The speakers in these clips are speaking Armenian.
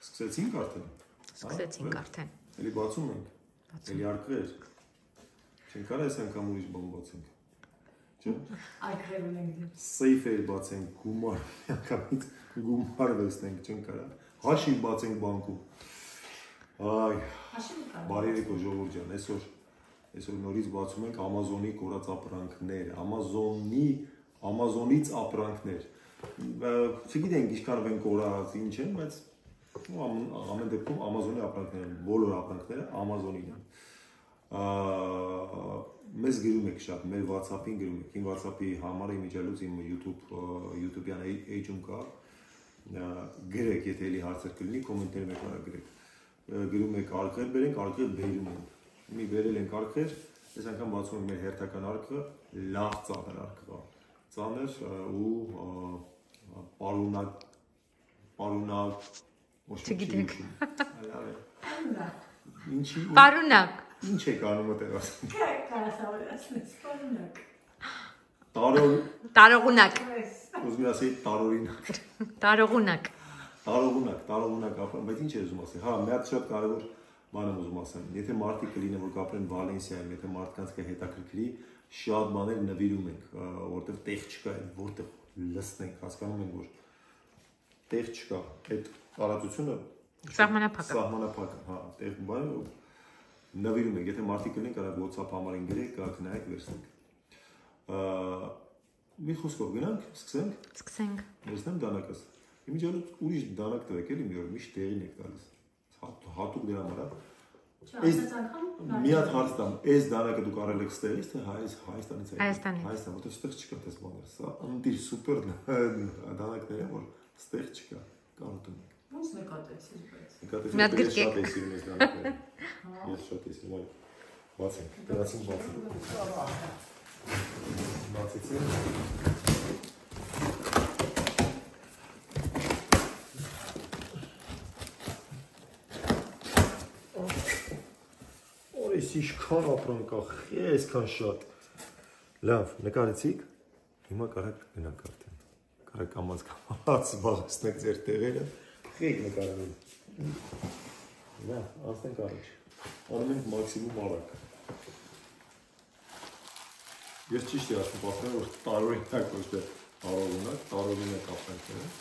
Սկսեցինք արդեն։ Սկսեցինք արդեն։ Էլի բացում ենք։ Էլի արկղեր։ Չենք կարա այս անգամ ուրիշ բան բացենք։ Չէ՞։ Արկղեր ունենք դու։ Սեյֆեր բացենք, գումար, անգամից գումար վերցնենք, չենք կարա։ Հաշիվ բացենք բանկում։ Այ, բարի եկո ժողովուրդ ջան, այսօր նորից բացում ենք Amazon-ի կորած ապրանքներ, Amazon-ից ապրանքներ։ Չգիտենք ինչքանով են կորած, ինչ են, բայց ամեն դեպքում Amazon-ի ապրանքներ են, բոլոր ապրանքները Amazon-ին են։ Մեզ գրում եք շատ, մեր WhatsApp-ին գրում եք, իմ WhatsApp-ի համարը իմիջիալուց իմ YouTube-յան էջում կա, գրեք, եթե էլի հարցեր կլինի, կոմենտներ մեկ արա գրեք, գրում եք արկղեր բերենք, արկղեր բերում ենք, մի բերել ենք արկղեր, այս անգամ բացում ենք մեր հերթական արկղը, լավ ծանր արկղ, ծանր ու պարունակ, չգիտենք, պարունակ, ինչ եք անում այդպես։ Կարասավորացնես պարունակ։ Տարողունակ։ Ուզում եմ ասել տարօրինակ։ Տարողունակ։ Տարողունակ ապրեն, բայց ինչ է ուզում ասել։ Հա, մի հատ շատ կարևոր բան եմ ուզում ասեմ։ Եթե մարդիկ կլինեն, որ կապրեն Վալենսիայում, եթե մարդկանց կհետաքրքրի, շատ բաներ նվիրում ենք, որտեղ տեղ չկա, որտեղ լսնենք, հասկանում ենք, որ տեղ չկա։ Այդ տարածությունը Սահմանափակ, հա, տեղ բան նվիրում ենք, եթե մարդիկ կլինեն, կարող WhatsApp համարին գրեք, գաք նայեք, վերցնենք։ Մի խոսքով գնանք, սկսենք։ Վերցնեմ դանակս։ Իմիջիալուց ուրիշ դանակ տվեք, էլի մի օր միշտ տեղին եք տալիս։ Հատուկ դրա համար։ Մի հատ հարց տամ, այս դանակը դուք առել եք ստեղից, թե Հայաստանից եք։ Հայաստան, որտեղ ստեղ չկա դες բաներ։ Սա ընտիր սուպեր դանակներ են, որ ստեղ չկա, կարոտում եք։ Ոնց նկատեցիք բայց։ Նկատեցիք, շատ է սիրում այս դանակները։ Ես շատ է սիրում, բացենք, դրացինք բացենք։ Բացեցինք։ Այս ինչքան ապրանք կա, այսքան շատ։ Լավ, նկարեցիք։ Հիմա կարեք գնանք արդեն։ Կարեք կամաց զբաղեցնեք ձեր տեղերը։ Խեք նկարել։ Լավ, անցնենք առաջ։ Անում ենք մաքսիմում արագ։ Ես ճիշտ եմ ասում, պատմեմ, որ տարօրինակ ոչ թե տարօրինակ ապրանքներ են։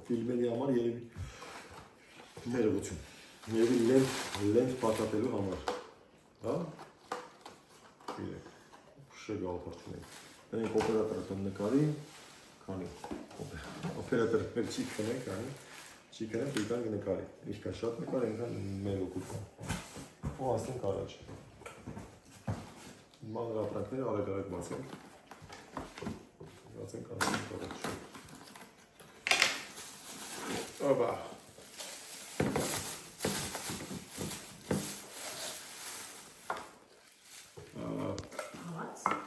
Ֆիլմերի համար երևի ներողություն, երևի լենթ պատատելու համար, հա, իրեք, շեգալ պարչունենք, դենենք օպերատորը տոն նկարի, կանի, օպերատորը մեր չի կնենք, կանի, չի կնենք, դույքան նկարի, ինչքան շատ նկար, ենքան մեր օգուտան, ու ասենք առաջ, մանր ապրանքները արագ բացենք, բացենք անցենք առաջ, Oba.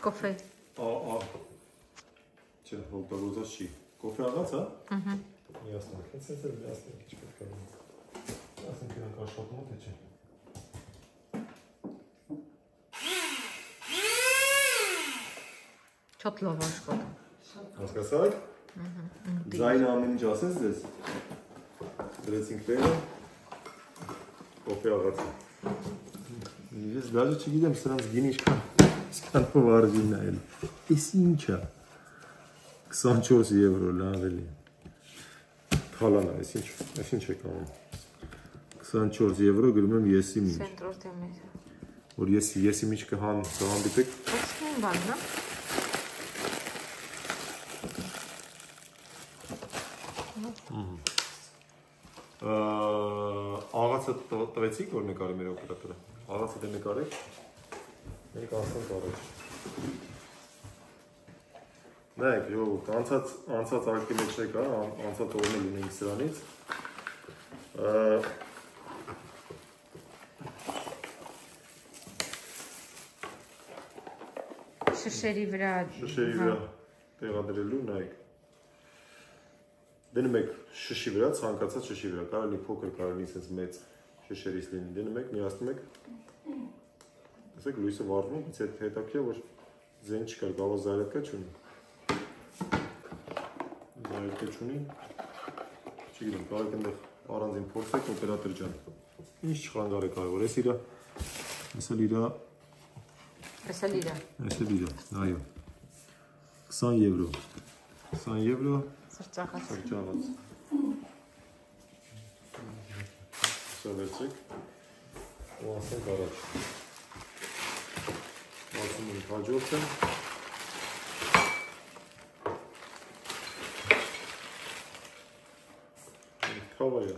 Կոֆե։ Չէ, հոգտագործած չի։ Կոֆե աղաց, հա? Ահա։ Միացնենք, հենց էլ միացնենք, ինչ պետք է լինի։ Ասենք իրանք աշխատում թե չէ։ Շատ լավ աշխատում։ Հասկացաք։ Ձայնը ամեն ինչ ասես ձեզ։ Դրեցինք տեղը։ Կոֆե աղացը։ Ես դաժե չգիտեմ սրանց գինի ինչքան վարժի նայել։ Էս ինչ է։ 24 եվրո լավ էլի։ Խալանա, էս ինչ եք անում։ 24 եվրո գրում եմ եսի միջ։ Որ եսի միջ կհանդիպեք։ Ոսկին բան, հա։ Աղացը տվեցիք, որ նկարի մեր օպերատորը։ Աղացը դե նկարեք։ Մենք անցանք առաջ։ Նայեք, ժողովուրդ, անցած արկի մեջ եկա, անցած օրն էլ ունենք սրանից։ Շշերի վրա տեղադրելու, նայեք։ Դնում եք շշի վրա, ցանկացած շշի վրա, կարելի փոքր, կարելի sense մեծ շշերից լինի, դնում եք, միացնում եք։ Տեսեք, լույսը վառվում, բայց այդ հետաքրքիր որ Ձեն չկար, կարող զայրատկա չունի։ Զայրատկա չունի։ Չգիտեմ, կարող այնտեղ առանձին փորձեք օպերատոր ջան։ Ինչ չխանգար է կարևոր, էս իրա։ Էս էլ իրա։ Այո։ 20 եվրո։ 20 եվրո։ Սրճախաց։ Սա վերցրեք։ Ու ասենք առաջ։ Ասում ենք հաջորդը։ Թավայա։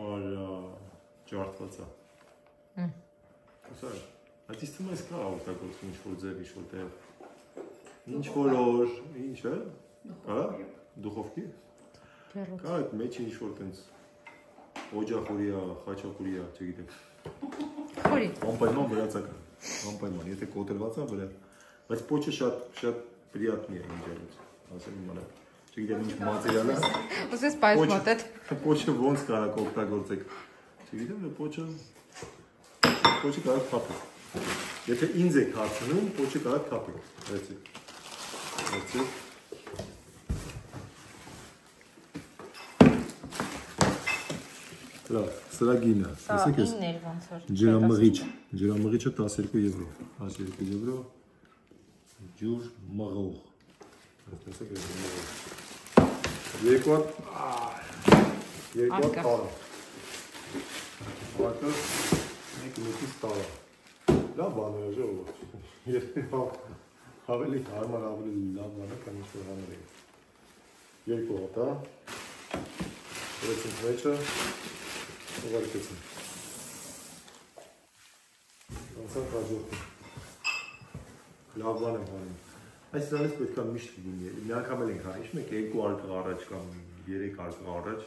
Արա, ջարդված է։ Սա, այդ իսկ թվում ես կա օգտագործում ինչ-որ ձև, ինչ-որ տեղ։ Ինչ-որ օր, ինչ է։ Կա, դուխովքի։ Կա այդ մեջ ինչ-որ տենց օջախորիա, խաչախորիա, չգիտեմ։ Խորի։ Անպայման վրացական, անպայման, եթե կոտրված է վրա։ Բայց պոչը շատ պրիատնի է ինջերից, ասեմ իմանա։ Չգիտեմ ինչ մատերիալ է։ Ոսես պայս մոտետ։ Պոչը ոնց կարաք օգտագործեք։ Չգիտեմ, պոչը կարաք թափեք։ Եթե ինձ եք հարցնում, պոչը կարաք թափեք։ Վերցեք։ Լավ, սրա գինը։ Տեսեք ես։ Ջրամղիչը 12 եվրո։ 12 եվրո։ Ջուր մղող։ Տեսեք ես։ Երկու հատ տարա։ Վարկը մեկից տարա։ Լավ բան է ժողովուրդ։ Ավելի հարմար ավելի լավ բան է, քան ինչ-որ հանել է։ Երկու հատ, հա։ Վերցինք մեջը, ուղարկեցինք։ Անցանք հաջորդը։ Լավ բան եմ հանում։ Այս սրանից պետք է միշտ լինի։ Մի անգամ էլ ենք հանի, իշմեք 2 արկղ առաջ կամ 3 արկղ առաջ,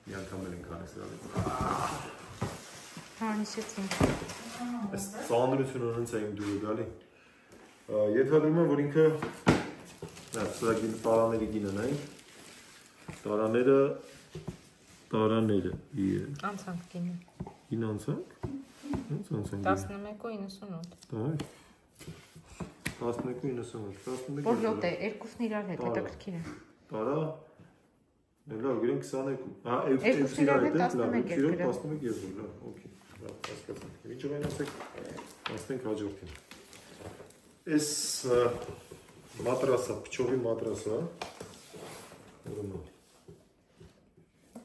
մի անգամ էլ ենք հանի սրանից։ Հանիշեցինք։ Այս ծանրությունը ոնց է իմ դուրը գալի։ Ենթադրում եմ, որ ինքը սրա տարաների գինը նայենք։ Տարաները Անցանք գինը։ Գին անցանք։ Ոնց անցանք։ 11.98։ 11.98։ Որ լոտ է, երկուսն իրար հետ, հետաքրքիր է։ Տարա։ Լավ, գրենք 22։ Հա, երկուսն իրար հետ 11 եվրո։ 11 եվրո, լավ, օքեյ։ Լավ, հասկացանք։ Ինչ ուղենացեք։ Հասնենք հաջորդին։ Այս մատրասը, փչովի մատրասը, ուրեմն։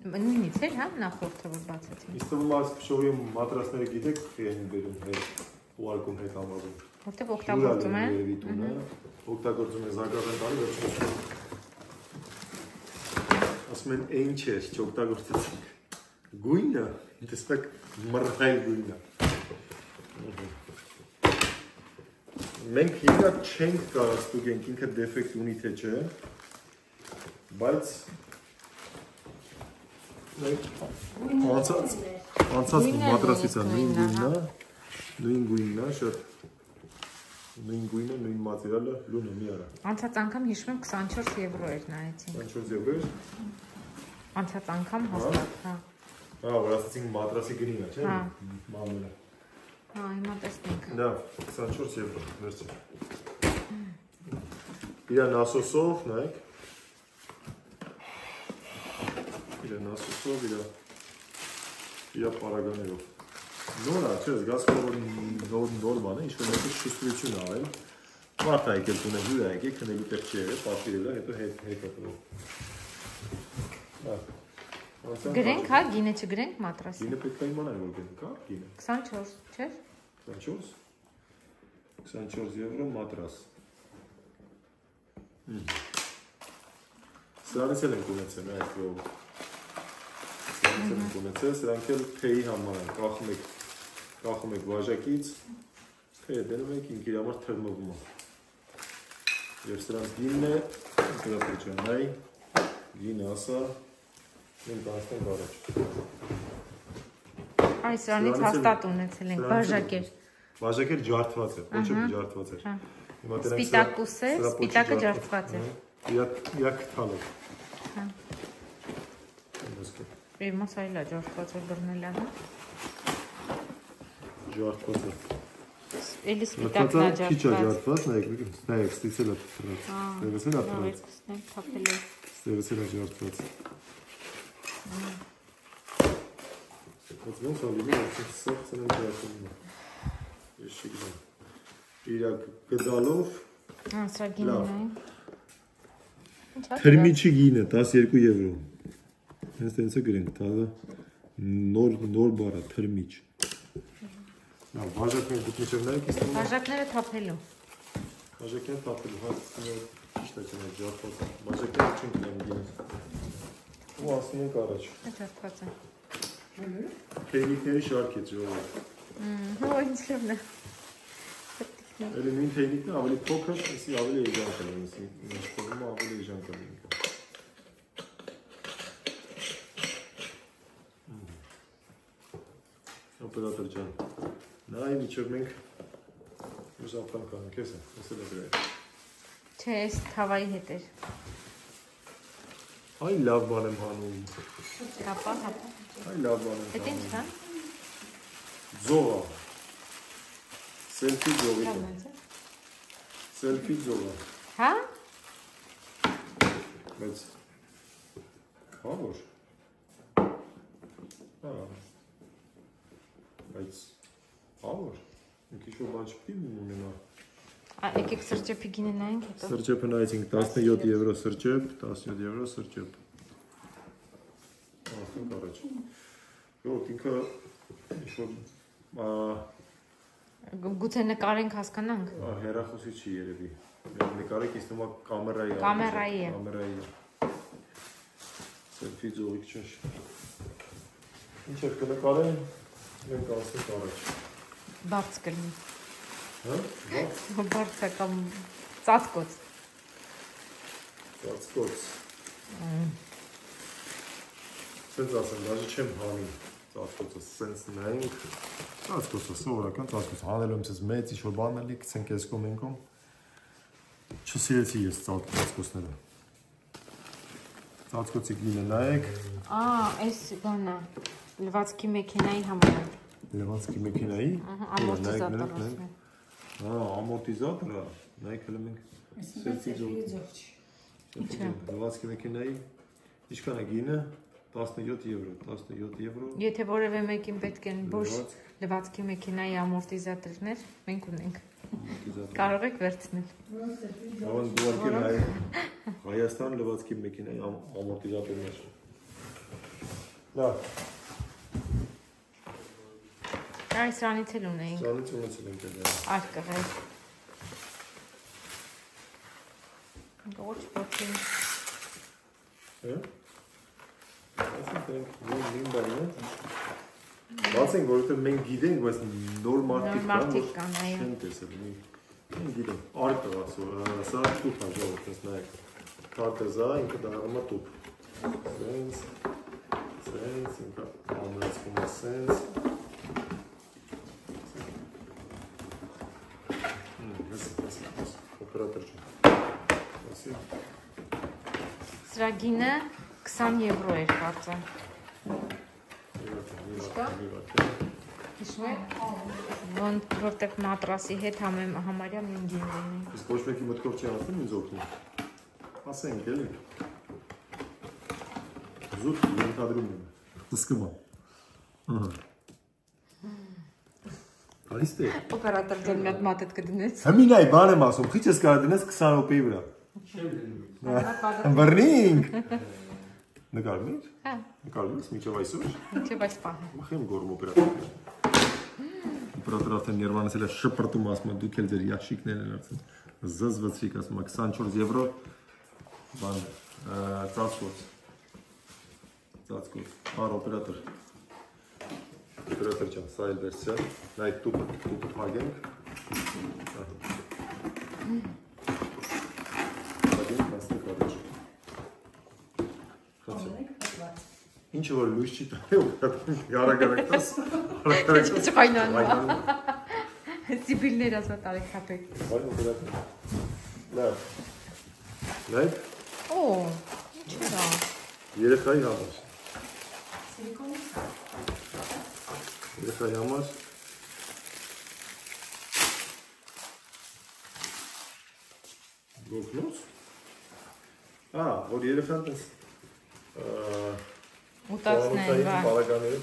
Նույնից էր, հա, նախորդը որ բացեցին։ Իսկ թվում այս փչովի մատրասները գիտեք են բերում հետ, ուղարկում հետ համարում։ Որտեղ օգտագործում են։ Օգտագործում են զարգացան տարի, ասում են այն չէ, չօգտագործեցինք։ Գույնը, տեսնեք մռայլ գույնը։ Մենք հիմա չենք կարող ստուգենք ինքը դեֆեկտ ունի թե չէ, բայց անցած մատրասից է նույն գույնն է, շատ նույն գույնը, նույն մատերիալը, լունը մի արա։ Անցած անգամ հիշում եմ 24 եվրո էր նայեցինք։ 24 եվրո էր։ Անցած անգամ հաստատ, հա։ Հա, որ ասացինք մատրասի գինը, չէ՞։ Մամուլը։ Հա, հիմա տեսնենք։ Լավ, 24 եվրո, վերցրու։ Իրա նասոսով, նայեք։ Իրա նասոսով, իրա պարագաներով։ Նորա, չէ, զգացվում է, որ նոր բան է, ինչ-որ մեկը շուստություն արել։ Մարդ է եկել տունը, հյուր է եկել, քնելու տեղ չի եղել, պատվիրել է, հետո հետ է տվով։ Գրենք, հա, գինը չգրենք մատրասի։ Գինը պետք է իմանալ, որ գնք, հա, գինը։ 24, չէ՞։ 24 եվրո մատրաս։ Սրանից էլ ենք ունեցել, այդ որ։ Սրանից էլ ենք ունեցել, սրանք էլ թեյի համար են, կախում եք վաժակից, թեյը դնում եք, ինք իր համար թրմվում է։ Եվ սրանց գինն է, գրապեջանայ, գինը ասա, մենք անցնենք առաջ։ Այս սրանից հաստատ ունեցել ենք, վաժակեր։ Վաժակեր ջարդված է, պոչը ջարդված էր։ Սպիտակուս է, սպիտակը ջարդված է։ Իրա կթալ է։ Իմաս այլա ջարդված որ բռնել է, հա։ Ջարդված է։ էլի սպիտակն է Քիչ է ջարդված։ ջարդված, նայեք, ստիցել է թրած։ Ստեղեցել է թրած։ Երկուսն էլ թափել է։ Ստեղեցել է ջարդված։ Ոնց ոնց ալինում է, սեղցել են ջարդում։ Ես չգիտեմ։ Իրակ գդալով։ Սրա գինին է։ Թրմիչի գինը 12 եվրո։ Հենց տենց է գրենք, դա նոր բառ է, թրմիչ։ Նա բաժակները դուք միջև նայեք, իսկ Բաժակները թափելու։ բաժակները թափելու, հա, ճիշտ է չնայ ջարդված։ Բաժակները չեն գնամ գինս։ Ու ասում ենք առաջ։ Ջարդված է։ Թեյնիկների շարք է ժողովուրդ։ Հո ինչևն է։ Էլի նույն թեյնիկն ավելի փոքր, այսի ավելի էժան կլինի, այսի աշխորհումը ավելի էժան կլինի։ Օպերատոր ջան, նայ միջև մենք ուզապան կանենք, ես էլ է գրել։ Չէ, այս թավայի հետ էր։ Այ լավ բան եմ հանում։ Հապա։ Այ լավ բան եմ Էդ ինչ հանում։ է։ Ձողա։ Սելֆի ձողի։ Սելֆի ձողա։ Հա։ Բայց հա որ։ Հա։ Բայց հա որ։ Մի քիչ որ բան չպիտի ունենա։ Եկեք սրճեփի գինը նայենք հետո։ Սրճեփը նայեցինք 17 եվրո սրճեպ, 17 եվրո սրճեպ։ Ասենք առաջ։ Յոթ ինքը ինչ-որ Գուցե նկարենք հասկանանք։ հեռախոսի չի երևի։ Նկարեք ինձ թվում է կամերայի է։ Կամերայի է։ Կամերայի է։ Սելֆի ձողիկ չէ։ Ինչ է կնկարեն, մենք ասենք առաջ։ Բարձ կլինի։ Հա? Բաց։ Բարձ է կամ ծածկոց։ Ծածկոց։ Սենց ասեմ, դաժե չեմ հանի ծածկոցը, սենց նայենք, ծածկոցը, սովորական ծածկոց, հանելու եմ սենց մեծ ինչ-որ բան էլի, կցենք ես կոմ ենքում, չսիրեցի ես ծածկոցները, ծածկոցի գինը նայեք, Այս բանը, լվացքի մեքենայի համար է։ լվացքի մեքենայի, ամորտիզատորը։ ամորտիզատորը, նայեք հլը մենք սելցի ձողի, լվացքի մեքենայի, ինչքան է գինը, 17 եվրո։ Եթե որևէ մեկին պետք են ոչ լվացքի մեքենայի ամորտիզատորներ, մենք ունենք։ Կարող եք վերցնել։ Ավան դուարկել Հայաստան լվացքի մեքենայի ամորտիզատորներ։ Լավ։ Այս սրանից էլ ունեինք։ Սրանից ունեցել ենք էլ։ Այլ կղեր։ Ոչ ոչինչ։ Հա։ Ասենք նույն բանն է։ Բացենք, որովհետև մենք գիտենք, բայց նոր մարդիկ կան, այո։ չեն տեսել։ Մենք գիտենք, արկ տղա, սա տուփ է ժողովուրդ, ես նայեք։ Քարտեզա, ինքը դառնում է տուփ։ Սենց, ինքը ամրացվում է սենց։ Օպերատոր չէ։ Սրա գինը 20 եվրո էր կարծեմ։ Հիշում եք, որտեղ մատրասի հետ համարյա մին գին ունենք։ Իսկ ոչ մեկի մտքով չի ասում ինձ օգնի։ Ասենք էլի։ Զուտ ենթադրում եմ։ Սկսկում եմ։ Արիստ է։ Օպերատոր ջան մի հատ մատդ կդնեց։ Համին այ բան եմ ասում, քիչ ես կարող դնես 20 րոպեի վրա։ Բռնինք։ Նկարում եք։ Հա։ Նկարում եք միջև այսօր։ Միջև այս պահը։ Մխեմ գորում օպերատորը։ Օպերատորը արդեն ներվանացել է շպրտում ասում է դուք էլ ձեր յաշիկներն են արդեն զզվեցիք ասում է 24 եվրո բան ծածկոց։ Բար օպերատոր։ Օպերատոր ջան, սա էլ վերցրա։ Նայ տուփը փակենք։ Փակենք մասը կարճ։ Ինչը որ լույս չի տալի օպերատորին արագ տաս։ Չխայնանում։ Սիբիլներ ասած արեք թափեք։ Այո, օպերատոր։ Լավ։ Նայեք։ Օ, ինչ է դա։ Երեխայի համար։ Երեխայի համար Գոքնոց։ Որ երեխան տես ուտածներ, բարականները,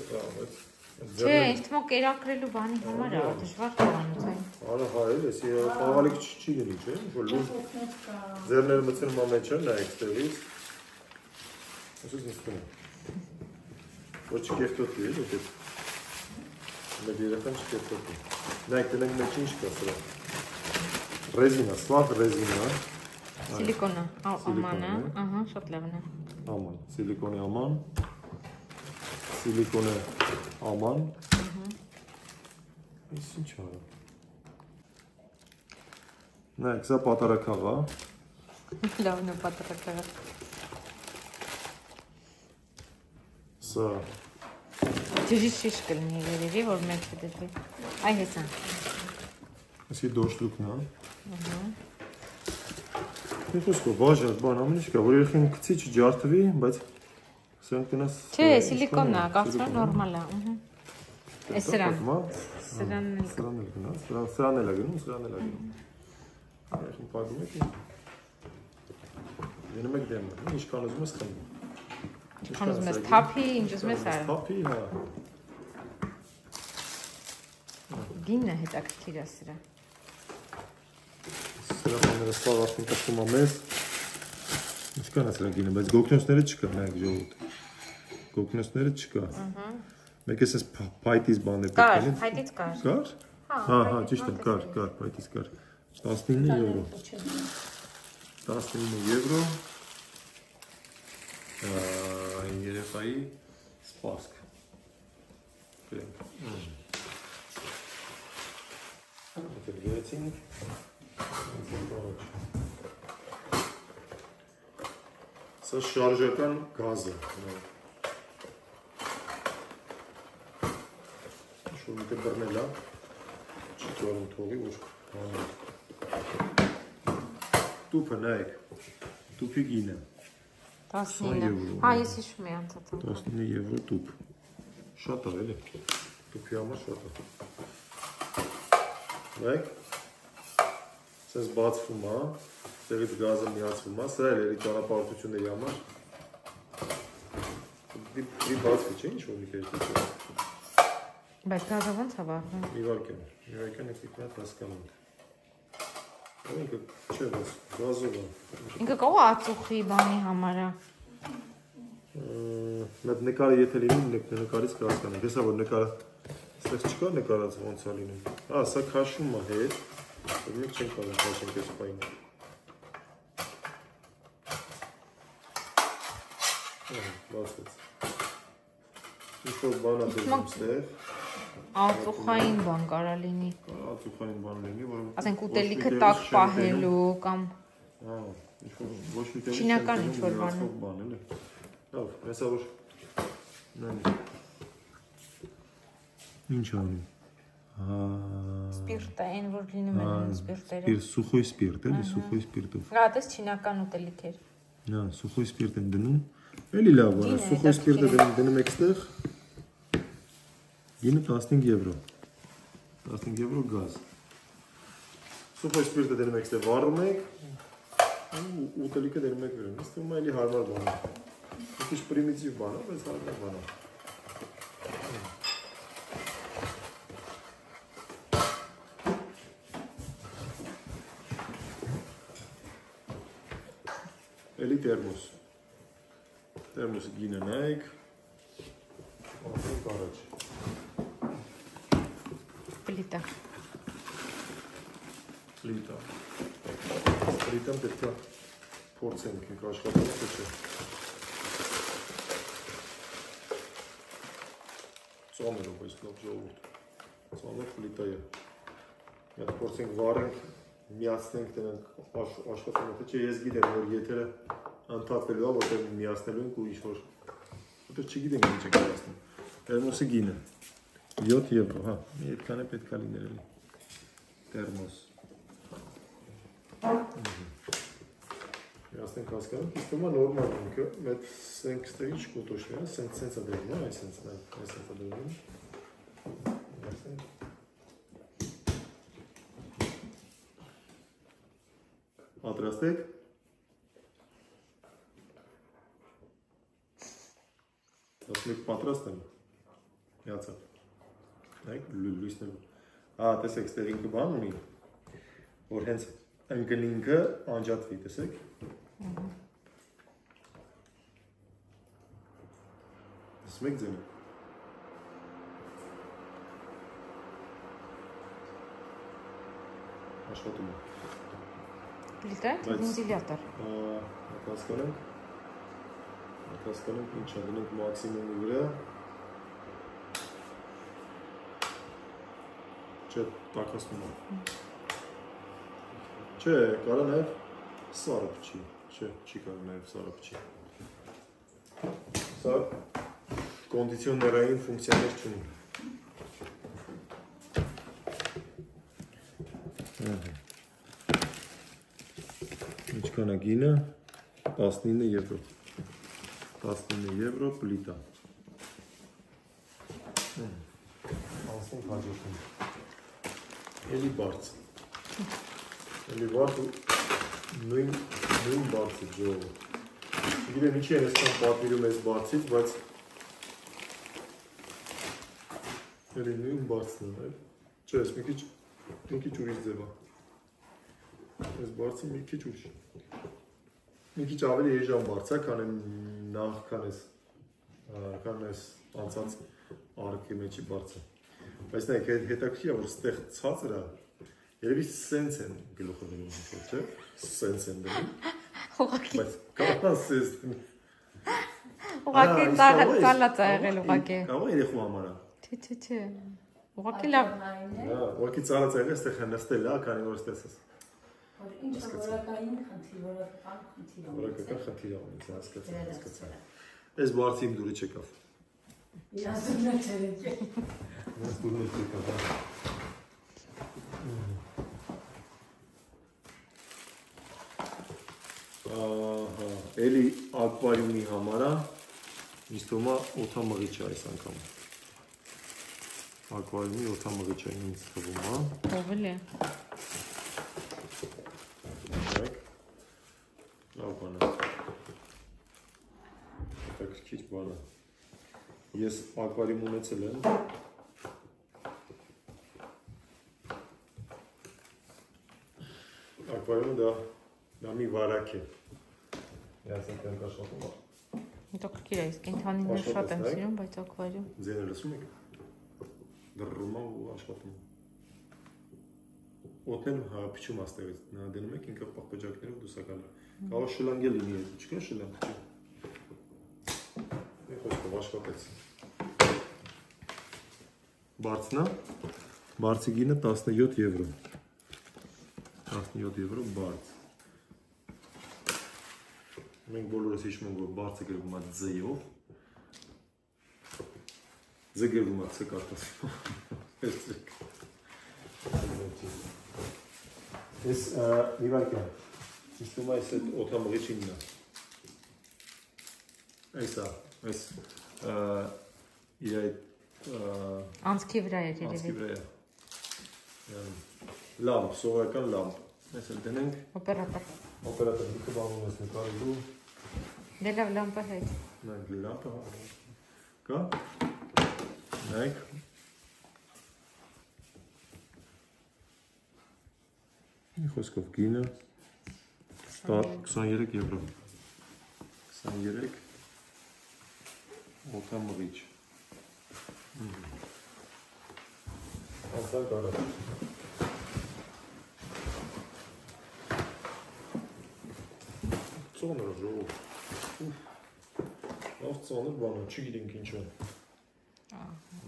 չէ, ինձ թվում կերակրելու բանի համար է, դժվար կողանոցային։ Արա հայել ես, խաղալիք չի գնի, չէ, որ լուր ձերները մցնում ամեն չեն, նա էքստեղից, ասուս նստում է, որ չկերտոտի է, որ մեր երեխան չկերտոտի, նայք տնենք մեջ ինչ կա սրա, ռեզինա, սլավ ռեզինա, Սիլիկոնը, ամանը, շատ լավն է։ Աման, սիլիկոնի աման, սիլիկոնի աման, Այս ինչ արա։ Նայք, սա պատարակաղ է։ Լավն է պատարակաղը։ Սա Ջրի շիշ կլինի երևի, որ մեծ կդետվի։ Այ հեսան։ Այսի դոշտրուկն է։ Մի խոսքով, բաժան, բան ամեն ինչ կա, որ երեխին կցի չջարդվի, բայց սրանք գնաս։ Չէ, սիլիկոնն է, կացրան նորմալ է։ Այս սրան։ Սրան էլ գնում, սրան էլ է գնում։ Երեխին պագում եք դնում եք դեմը, ինչքան ուզում ես խմում։ Ինչքան ուզում ես թափի, ինչ ուզում ես արա։ Թափի, հա։ Գինն է հետաքրքիր է սրա։ Սրա բաները սաղ արդեն կխում ամես։ Ինչքան է սրա գինը, բայց գոքնոցները չկա, նայք ժողովուրդ։ Գոքնոցները չկա։ Մեկ ես փայտից բաներ պետք Կար, է։ փայտից կար։ Կար։ Հա, ճիշտ է, կար, փայտից կար։ 19 եվրո։ 19 եվրո։ Երեխայի սպասք։ Գրեցինք։ Սա շարժական գազ է։ Ինչ-որ մի տեղ բռնել է, չի կարում թողի, որ հանել։ Տուփը նայեք, տուփի գինը։ 19։ Հա, ես հիշում եմ անցածը։ 19 եվրո տուփ։ Շատ է, էլի։ Տուփի համար շատ է։ Նայեք, սենց բացվում է, տեղից գազը միացվում է, սրա էլ էլի ճանապարհորդությունների համար։ Դի բացվի չէ, ինչ-որ մի կերպ։ Բայց գազը ոնց է վառվում։ Իվարկեն եք իքնատ հասկանանք։ Ինքը չէ, բայց գազով է։ Ինքը կողը ածուխի բանի համար է։ Մետ նկարը եթե լինի, նկարից կհասկանանք։ Հեսա որ նկարը ստեղ չկա նկարած ոնց է լինում։ Սա քաշում է հետ, որ մենք չենք կարող քաշենք այս պայն։ Բացեց։ Ինչ-որ բան է դնում ստեղ։ Ածուխային բան կարա լինի։ Ածուխային բան լինի, որ ասենք ուտելիքը տաք պահելու կամ ինչ-որ ոչ մի տեղ չինական ինչ-որ բան է։ Լավ, հեսա որ Ինչ անում։ Սպիրտ է, այն որ լինում են սպիրտերը։ Սուխոյ սպիրտ, էլի, սուխոյ սպիրտով։ Հատես չինական ուտելիք էր։ Հա, սուխոյ սպիրտ են դնում։ Էլի լավ, սուխոյ սպիրտը դնում եք ստեղ։ Գինը 15 եվրո։ 15 եվրո գազ։ Սուխոյ սպիրտը դնում եք ստեղ վառում եք։ Ուտելիքը դնում եք վերում։ Իսկ ում էլի հարմար բան է։ Ինչ պրիմիտիվ բան է, բայց հարմար բան է։ Էլի տերմոս։ Տերմոսը գինը նայեք։ Ասենք առաջ։ Պլիտա։ Պլիտա։ Պլիտան պետք է փորձենք, ինք աշխատանք թե չէ։ Ծոներով այս լավ ժողովուրդ։ Ծոներ պլիտա է։ Մենք փորձենք վառենք, միացնենք դրանք աշխատանքը թե չէ, ես գիտեմ, որ եթերը ընդհատվելու է, որտեղ միացնելու ենք ու ինչ-որ որտեղ չգիտենք ինչ ենք միացնում։ Տերմոսի գինը 7 եվրո, հա, մի այդքան է պետք է լիներ էլի։ Տերմոս։ Միացնենք հասկանանք, իսկ ումա նորմալ ինքը, մետ սենք ստեղ ինչ կոտոշն է, սենց է դերում, այս սենց է դերում։ Պատրաստեք։ Ասում պատրաստ եմ։ Միացա։ Նայեք լույսները։ Տեսեք, ստեղ ինքը բան ունի, որ հենց ընկնինքը անջատվի, տեսեք։ Տեսնում եք ձենը։ Աշխատում է։ Ֆիլտր, վենտիլյատոր։ Հասկանենք, ինչա դնենք մաքսիմումի վրա։ Չէ, տաքացնում է։ Չէ, կարա նաև սարը փչի։ Չէ, չի կարող նաև սարը փչի։ Սա կոնդիցիոներային ֆունկցիաներ չունի։ Ինչքան է գինը 19 եվրո 19 եվրո պլիտա անցնենք հաջորդին էլի բարձ էլի բարձ նույն բարձը ջողը գիտեմ ինչի են այսքան պատվիրում այս բարձից բայց էլի նույն բարձն է չէ ես մի քիչ ուրիշ ձև է այս բարձը մի քիչ ուրիշ մի քիչ ավելի էժան բարձ է, քան այս անցած արքի մեջի բարձը։ Բայց նայեք, հետաքրքիր է, որ ստեղ ցածր է, երևի սենց են գլուխը դնում, չէ՞, սենց են դնում։ Ուղղակի։ Բայց կարող սենց դնում։ Ուղղակի ծալած է եղել ուղղակի։ Կարող է երեխու համար է։ Չէ։ Ուղղակի լավ։ Ուղղակի ծալած է եղել, ստեղ նստել է, քանի որ ստես ես։ Ինչ որակային խնդիր, որակական խնդիր ունի, հասկացա։ Այս բարձի իմ դուրը չեկավ։ Իրազունը չերեք է։ Այս դուրը չեկավ։ Էլի ակվարիումի համար է, ինձ թվում է օդամղիչ է այս անգամ։ Ակվարիումի օդամղիչ է ինձ թվում է։ Ո՞վ է։ Լավ բան է։ Հետաքրքիր բան է։ Ես ակվարիում ունեցել եմ։ Ակվարիումը դա մի վարակ է։ Միասին տենք աշխատում է։ Հետաքրքիր է, իսկ կենդանիներ շատ եմ սիրում, բայց ակվարիում։ Ձեները լսում եք։ Դռռում է ու աշխատում։ Օդն փչում աստեղից, նա դնում եք ինքը պահպաջակներով դուսակալ է։ Կարող շլանգել լինի, չկա շլանգ, չէ։ Մի խոսքով աշխատեց։ Բարձն է, բարձի գինը 17 եվրո։ 17 եվրո բարձ։ Մենք բոլորս հիշում ենք, որ բարձը գրվում է ձ-ով։ Ձ գրվում է ց կարտասում։ Ես իվարկյա, իստում այս էդ օդամղիչինն է, այս իր այդ անցքի վրա էր երևի։ Անցքի վրա է, լամպ, սովորական լամպ, ես էլ դնենք Օպերատոր, դիքը բանում ես նկարելու Դե լավ լամպը հետ Նայք լամպը կա, նայք Մի խոսքով գինը 23 եվրո 23 օդամղիչ Անցան կարա Ծոնր ժող Լավ ծոնր բանը, չգիտենք ինչ է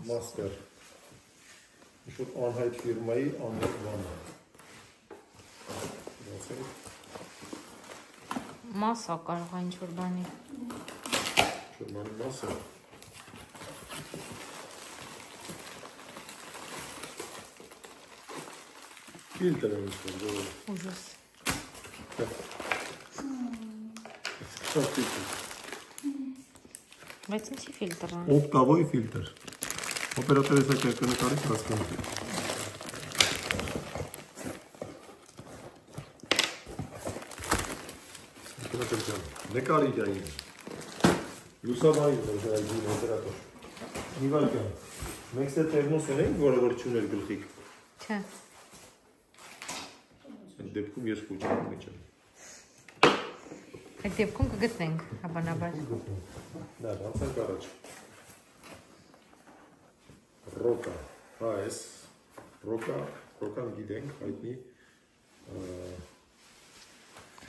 Մաստեր Ինչ-որ անհայտ ֆիրմայի անհայտ բանը Մասա կարող է ինչ-որ բանի Ինչ-որ բանի մասը Ֆիլտր է ինչ-որ ժող Ուժս Բայց ինչի ֆիլտր է Օպտավոյ ֆիլտր Օպերատոր ես եք կնկարիք հասկանք Կնոջան, նկարի գային։ Լուսաբանի դրժայգին օպերատոր։ Նիվարկյան, մենք ստե տերմոս ունենք, որը որ չուներ գլխիկ։ Չէ։ Այդ դեպքում ես խոչեմ մեջ եմ։ Այդ դեպքում կգտնենք, հավանաբար։ Դա անցանք առաջ։ Ռոկա, հա ես, ռոկան գիտենք, հայտնի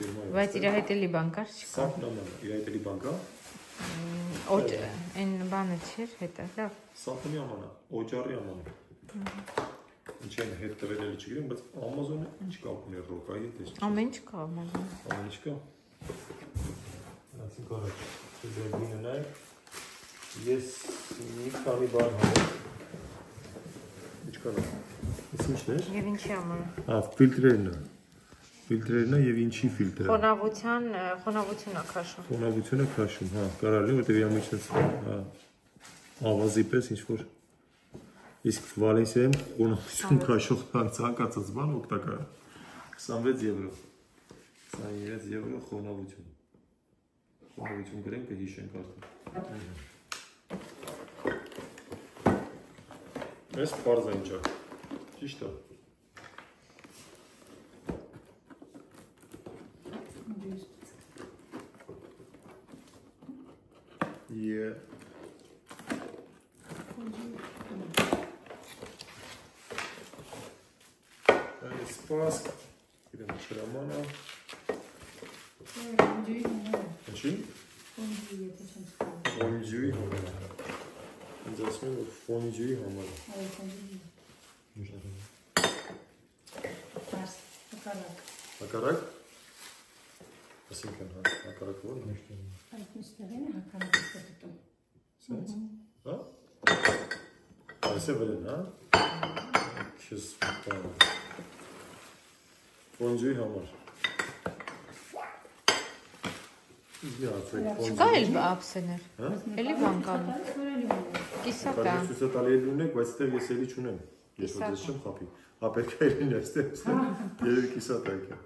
ֆիրմա է։ Բայց իր հետ էլի բան կար, չկա։ Սապնաման, իր հետ էլի բան կա։ Այն բանը չէր հետը, լավ։ Սապնի ամանա, օջարի ամանա։ Ինչ են հետ տվել էլի չգիտեմ, բայց Amazon-ը ինչ կապ ունի ռոկայի հետ։ Ամեն ինչ կա Amazon-ը։ Ամեն ինչ կա։ Ասենք առաջ, դեպին նայ։ Ես մի քանի բան հանեմ։ Ինչքան է։ Իսկ ինչն է։ Եվ ինչի համար։ Հա, ֆիլտրերն է։ Ֆիլտրերն է եւ ինչի ֆիլտրը։ Խոնավությունը քաշում։ Խոնավությունը քաշում, հա, կարելի որտեւ իր միջից, հա, ավազի պես ինչ որ։ Իսկ Վալենսիայում խոնավություն քաշող ցանկացած բան օգտակար է։ 26 եվրո։ 26 եվրո խոնավություն։ Խոնավություն գրենք կհիշենք արդեն։ Այս բարձ է ինչա։ Ճիշտ է։ Yeah. Այս պասկ, իրեն շրամանա։ Ինչի՞։ Ֆոնջուի համար։ Ինձ ասում են, որ ֆոնջուի համար։ Հակարակ։ Այսինքն հակարակ ո՞րն է։ Այդ նստեղեն հակառակը դիտում։ Սենց։ Հա։ Այս է վրեն, հա։ Քեզ բան։ Ֆոնջուի համար։ Չկա էլ ապսեներ։ Էլի բան կա։ Կիսա կա։ Կարող է տալի ունեք, բայց այդտեղ ես էլի չունեմ։ Ես ոչ ես չեմ խափի։ Հա պետք է լինի այստեղ։ Երևի կիսա տակ է։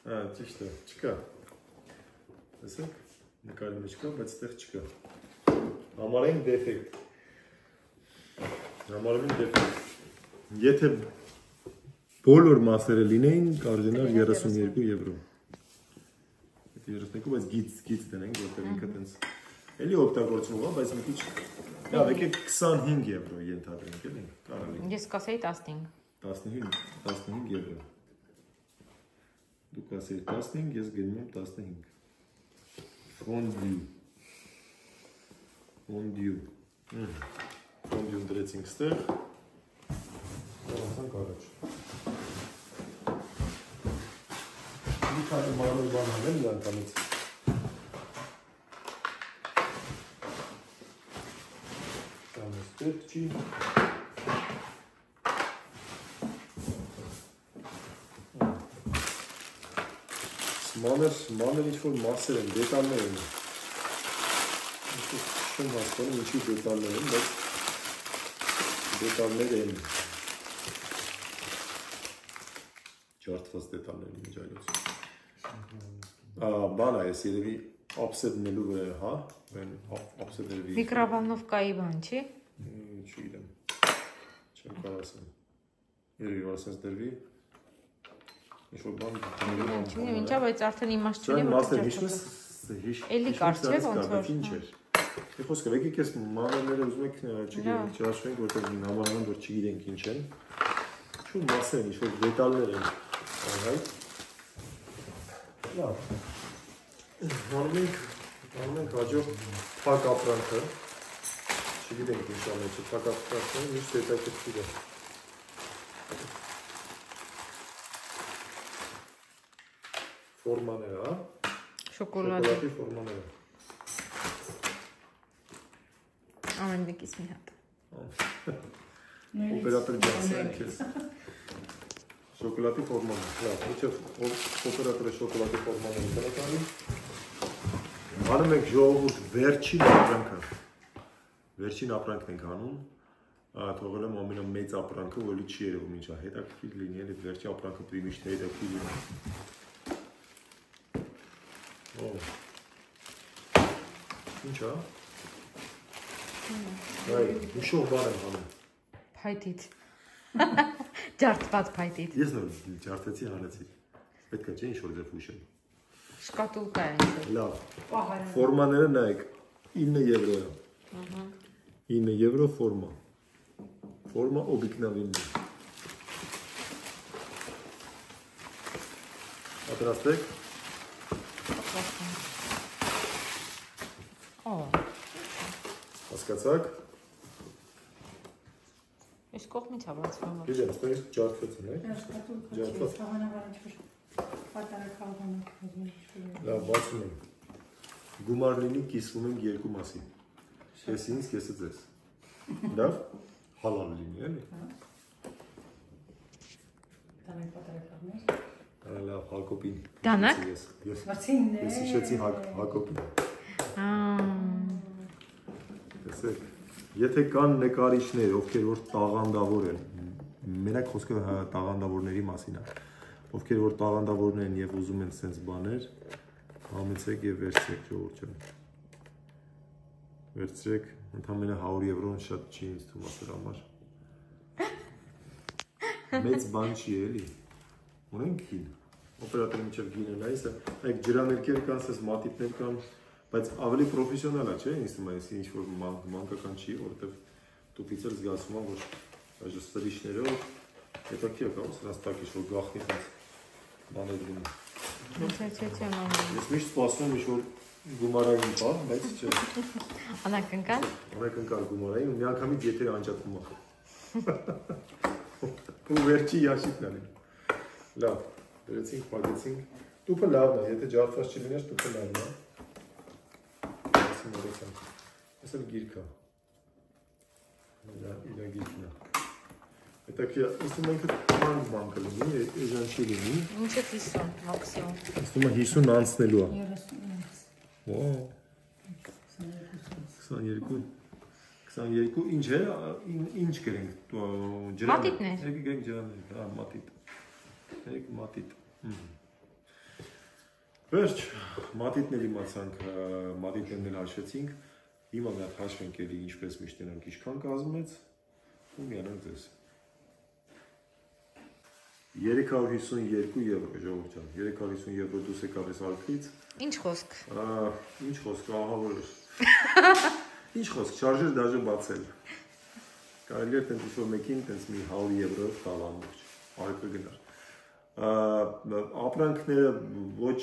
Հա, ճիշտ է, չկա։ Տեսեք, նկարի մեջ կա, բայց այդտեղ չկա։ Համարային դեֆեկտ։ Համարային դեֆեկտ։ Եթե բոլոր մասերը լինեին, կարդինալ 32 եվրո։ 32, բայց գիծ դնենք, որտեղ ինքը տենց էլի օգտագործվում է, բայց մի քիչ լավ, եկեք 25 եվրո ենթադրենք, էլի, կարելի։ Ես կասեի 15 եվրո։ Դու կասեի 15, ես գնում եմ 15։ Ֆոնդյու դրեցինք ստեղ։ Անցանք առաջ։ Մի քանի մանր բան անեմ լանքանից։ Կամ ստեղ չի։ Մանր ինչ-որ մասեր են, դետալներ են։ Չեմ հասկանում ինչի դետալներ են, բայց դետալներ են։ Ջարդված դետալներ են ինչ այլոց։ Բան է, ես երևի ապսետնելու վրա, հա, ապսետնելու։ Միկրովոլնովկայի բան, չի։ Չգիտեմ, չեմ կարող ասեմ։ Երևի որ ասենց դրվի, ինչ-որ բան Չգիտեմ ինչա, բայց արդեն իմաստ չունի, որ էլի կար չէ ոնց որ։ Ինչ էր։ Եվ խոսքը եկեք ես մանրները ուզում եք չհաշվենք, որտեղ նամարանում որ չգիտենք ինչ են։ Չու մասեր են, ինչ-որ դետալներ են, այհայտ։ Լավ։ Անենք հաջող փակ ապրանքը, չգիտենք ինչ անեց, փակ ապրանքը միշտ հետաքրքիր է։ Ֆորմաները, հա։ Շոկոլադի ֆորմաները։ Ամեն մեկից մի հատ։ Օպերատոր ջանսեն քեզ։ Շոկոլադի ֆորմանը, լավ, ինչով օպերատորը շոկոլադի ֆորմանը կանի։ Անում ենք ժողովուրդ վերջին ապրանքն ենք անում, թողել եմ ամենամեծ ապրանքը, որի չի երևում ինչա, հետաքրքիր լինի, այդ վերջի ապրանքը պետք է միշտ հետաքրքիր լինի։ Ինչ է։ Այ, հուշող բան եմ հանում։ Փայտից։ Ջարդված փայտից։ Ես նոր ջարդեցի հանեցի։ Պետք է չէ ինչ-որ ձև հուշել։ Շկատուլկա է։ Լավ։ Ֆորմաները նայեք 9 եվրո է։ 9 եվրո ֆորմա։ Ֆորմա օբիկնավինն է։ Պատրաստեք։ Հասկացաք։ Այս կողմից է բացվում։ Գիտեմ, ստեղ ջարդվեցին, է։ Ջարդված։ Լավ, բացում եմ։ Գումար լինի կիսվում ենք երկու մասի։ Ես ինձ, կեսը ձեզ։ Լավ, հալալ լինի, էլի։ Լավ, Հակոբին։ Դանակ։ Ես հիշեցի Հակոբին։ Տեսեք, եթե կան նկարիչներ, ովքեր որ տաղանդավոր են, մենակ խոսքը տաղանդավորների մասին է, ովքեր որ տաղանդավորներ են եւ ուզում են sense բաներ, համեցեք եւ վերցրեք ժողովուրդ ջան։ Վերցրեք, ընդամենը 100 եվրոն շատ չի ինձ թվում ասել համար։ Մեծ բան չի էլի։ Ունենք գին։ Օպերատորի միջև գինը նայես, այլ ջրաներկեր կան, ասես մատիտներ կան, բայց ավելի պրոֆեսիոնալ է, չէ՞, ինձ թվում է, ինչ որ մանկական չի, որովհետեւ տուփից էլ զգացում եմ, որ այժմ սրիչներով հետաքրքիր է կարող սրանց տակ ինչ-որ գախնի տես բաներ լինի։ Չէ, Ես միշտ սպասում եմ ինչ-որ գումարային բան, բայց չէ։ Անակնկալ։ Անակնկալ գումարային ու միանգամից եթերը անջատվում է։ Ու վերջի յաշիկն է լինում։ Լավ, դրեցինք, պակեցինք։ Տուփը լավն է, եթե ջարդված չլիներ, տուփը լավն է։ Ես էլ գիրք է։ Իրա գիրքն է։ Հետաքրքիր, ինձ թվում է ինքը թանկ բան կլինի, էժան չի լինի։ Մինչև 50 մաքսիմում։ Ինձ թվում է 50 անցնելու է։ Ոո։ 22, ինչ է, ինչ գրենք, ջրան։ Մատիտներ։ Եկեք գրենք ջրաններ, հա, մատիտ։ Եկեք մատիտ։ Վերջ, մատիտներ իմացանք, մատիտներն էլ հաշվեցինք, հիմա մի հատ հաշվենք էլի ինչպես միշտ նրանք ինչքան կազմեց, ու միանանք ձեզ։ 352 եվրո, ժողովուրդ ջան, 350 եվրո դուս եկավ ես արքից։ Ինչ խոսք։ Ինչ խոսք, ահավոր էր։ Ինչ խոսք, շարժեր դաժե բացել։ Կարելի էր տենց ինչ-որ մեկին տենց մի 100 եվրո տալ ամբողջ, արքը գնար։ Ապրանքները ոչ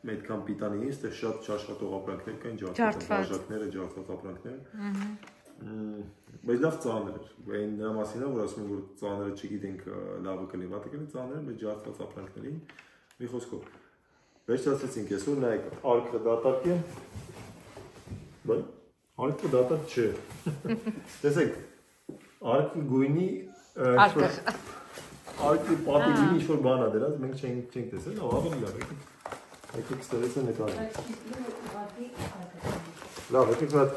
այդքան պիտանի են, այստեղ շատ չաշխատող ապրանքներ կան, ջարդվածները, ջարդված ապրանքներ։ Բայց լավ ծանր էր։ Այն նրա մասին է, որ ասում են, որ ծանրը չգիտենք լավը կլինի, վատը կլինի, ծանրը, բայց ջարդված ապրանքներին մի խոսքով։ Վերջացրեցինք այսօր, նայեք, արքը դատարկ է։ Բայց արքը դատարկ չէ։ Տեսեք, արքի գույնի արքի պատիգին ինչ-որ բան է դրած, մենք չենք տեսել, ավելի լավ եկեք։ Եկեք ստերից է նկարել։ Լավ, եկեք նատ,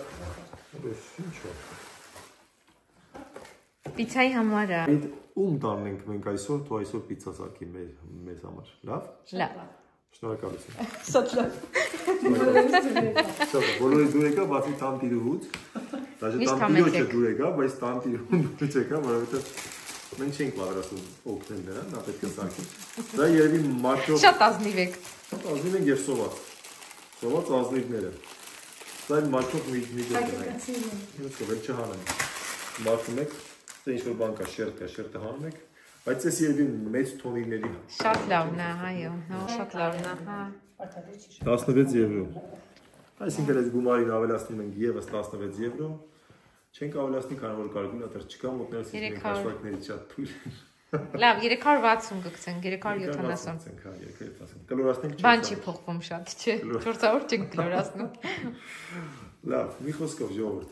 ինչ է։ Պիցայի համար է։ Ում տանենք մենք այսօր, դու այսօր պիցա սարքի մեզ համար, լավ։ Լավ։ Շնորհակալություն։ Շատ լավ։ Բոլորից դուր եկա, բացի տանտիրուհուց, դաժե տանտիրոջը դուր եկա, բայց տանտիրուհուն դուրից եկա, որովհետև մենք չենք պատրաստում օգնել նրան, նա պետք է սարքի։ Դա երևի մաչով։ Շատ ազնիվ եք։ Շատ ազնիվ ենք եւ սոված։ Սոված ազնիվները։ Սա էլ մաչով մի դեպք է։ Ինչ կվել չհանեմ։ Մարտում եք, դե ինչ-որ բան կա, շերտը հանում եք, բայց ես երևի մեծ թոնիների։ Շատ լավն է, այո, շատ լավն է, հա։ 16 եվրո։ Այսինքն այս գումարին ավելացնում ենք եւս 16 եվրո։ Չենք ավելացնի, քանի որ կալկուլյատոր չկա, մոտներս մենք հաշվարկներից շատ թույլ։ Լավ, 360 գցենք, 370։ Հա, 370։ Կլորացնենք չի։ Բան չի փոխվում շատ, չէ։ 400 չենք կլորացնում։ Լավ, մի խոսքով ժողովուրդ։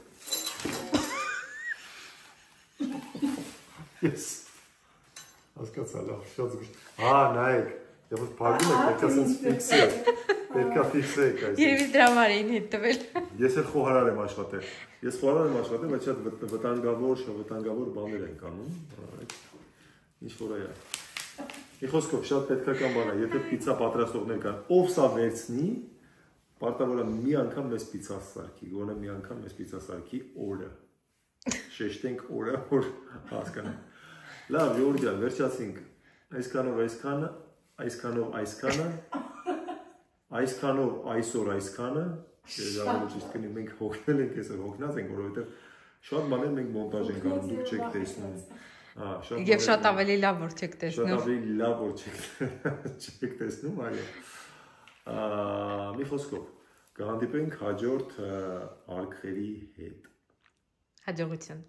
Yes։ Հասկացա, լավ, շատ զգուշ։ Հա, նայեք, երբ որ փակում եք, պետք է ասենց ֆիքսել։ Պետք է ֆիքսեք այս։ Երևի դրա համար էին հետ տվել։ Ես էլ խոհարար եմ աշխատել։ Ես խոհարար եմ աշխատել, բայց շատ վտանգավոր բաներ են կանում։ Ինչ որ է։ Մի խոսքով շատ պետքական բան է, եթե պիցա պատրաստողներ կան, ով սա վերցնի, Պարտավոր է մի անգամ մեզ պիցա սարքի, գոնե մի անգամ մեզ պիցա սարքի օրը։ Շեշտենք օրը, որ հասկանանք։ Լավ, Ժողովուրդ ջան, վերջացինք։ Այսքանով այսքանը, այսքանով այսքանը, այսքանով այսօր այսքանը, ավելի ճիշտ կնի մենք հոգնել ենք, այսօր հոգնած ենք, որովհետև շատ բաներ մենք մոնտաժ ենք անում, դուք չեք տեսնում։ Եվ շատ ավելի լավ որ չեք տեսնում։ Շատ ավելի լավ որ չեք տեսնում, այո։ Մի խոսքով, կհանդիպենք հաջորդ արկղերի հետ։ Հաջողություն։